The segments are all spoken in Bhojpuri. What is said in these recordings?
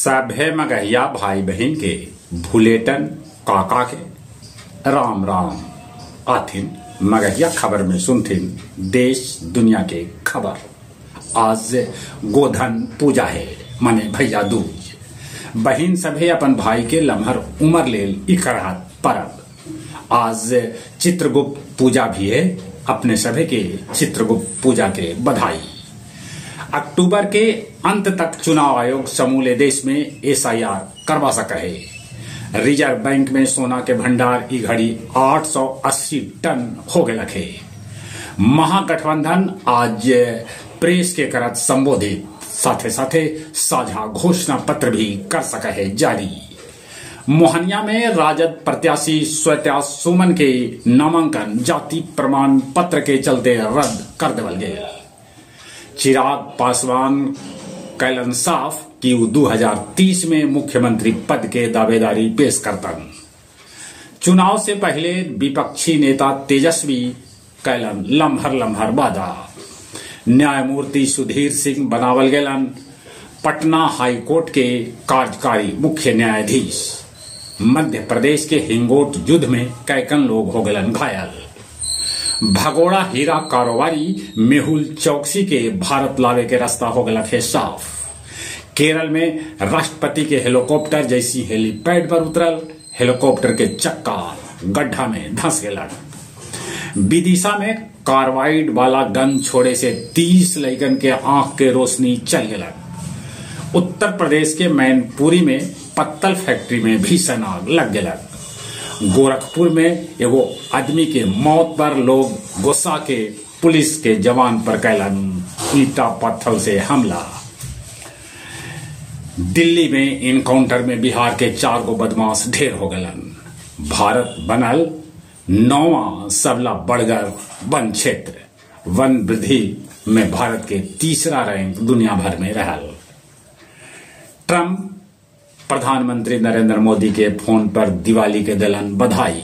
सभे मगहिया भाई बहन के भूलेटन काका के राम राम आथिन मगहिया खबर में सुनथिन देश दुनिया के खबर। आज गोधन पूजा है माने भैया दूज। बहन सभे अपन भाई के लम्हर उमर लेल इकरात परब। आज चित्रगुप्त पूजा भी है। अपने सभे के चित्रगुप्त पूजा के बधाई। अक्टूबर के अंत तक चुनाव आयोग समूले देश में SIR करवा सका है। रिजर्व बैंक में सोना के भंडार ई घड़ी 880 टन हो गए लखे। महागठबंधन आज प्रेस के करत संबोधित, साथे साथे साझा घोषणा पत्र भी कर सका है जारी। मोहनिया में राजद प्रत्याशी श्वेता सुमन के नामांकन जाति प्रमाण पत्र के चलते रद्द कर देवल गए। चिराग पासवान कैलन साफ कि 2030 में मुख्यमंत्री पद के दावेदारी पेश करतन। चुनाव से पहले विपक्षी नेता तेजस्वी कैलन लम्हर वादा। न्यायमूर्ति सुधीर सिंह बनावल गेलन पटना हाई कोर्ट के कार्यकारी मुख्य न्यायाधीश। मध्य प्रदेश के हिंगोट युद्ध में कैकन लोग हो गलन घायल। भगोड़ा हीरा कारोबारी मेहुल चौकसी के भारत लावे के रास्ता हो गया है साफ। केरल में राष्ट्रपति के हेलीकॉप्टर जैसी हेलीपैड पर उतरल, हेलीकॉप्टर के चक्का गड्ढा में धंस गया। विदिशा में कार्बाइड वाला गन छोड़े से 30 लड़कन के आंख के रोशनी चल गया। उत्तर प्रदेश के मैनपुरी में पत्तल फैक्ट्री में भीषण आग लग गया। गोरखपुर में एगो आदमी के मौत पर लोग गुस्सा के पुलिस के जवान पर कैलन ईटा पत्थर से हमला। दिल्ली में इनकाउंटर में बिहार के 4 गो बदमाश ढेर हो गलन। भारत बनल 9वां सबला बड़गर वन क्षेत्र। वन वृद्धि में भारत के 3रा रैंक दुनिया भर में रहल। ट्रंप प्रधानमंत्री नरेंद्र मोदी के फोन पर दिवाली के दिलन बधाई।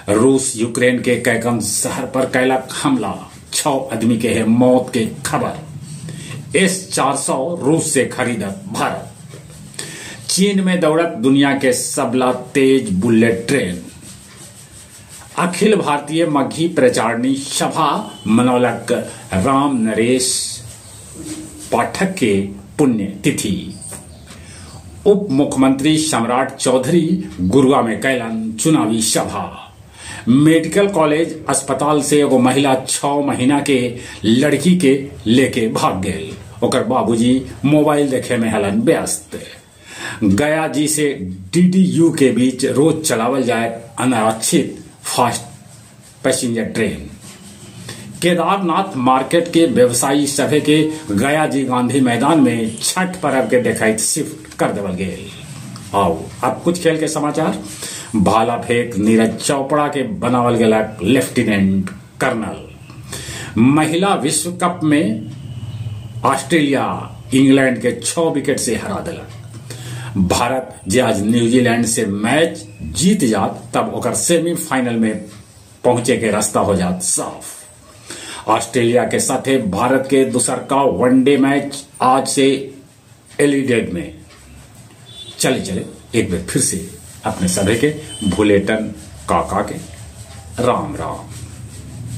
रूस यूक्रेन के कैकम शहर पर कैलक हमला, 6 आदमी के है मौत के खबर। S-400 रूस से खरीदत भारत। चीन में दौड़त दुनिया के सबला तेज बुलेट ट्रेन। अखिल भारतीय मघी प्रचारणी सभा मनौलक राम नरेश पाठक के पुण्य तिथि। उप मुख्यमंत्री सम्राट चौधरी गुरुआ में कैलन चुनावी सभा। मेडिकल कॉलेज अस्पताल से एगो महिला 6 महीना के लड़की के लेके भाग गए। ओकर बाबूजी मोबाइल देखे में हलन व्यस्त। गया जी से DDU के बीच रोज चलावल जाए अनारक्षित fast passenger train. Kedarnath market के व्यवसायी सभे के गया जी गांधी मैदान में छठ पर्व के देखाइत शिफ्ट कर देवल गए। आओ अब कुछ खेल के समाचार। भाला फेंक नीरज चोपड़ा के बनावल गया लेफ्टिनेंट कर्नल। महिला विश्व कप में ऑस्ट्रेलिया इंग्लैंड के 6 विकेट से हरा दिला। भारत जे आज न्यूजीलैंड से मैच जीत जात तब ओकर सेमीफाइनल में पहुंचे के रास्ता हो जात साफ। ऑस्ट्रेलिया के साथे भारत के दूसरका वनडे मैच आज से एलिडेड में चले एक बार फिर से अपने सभी के भूलेटन काका के राम राम।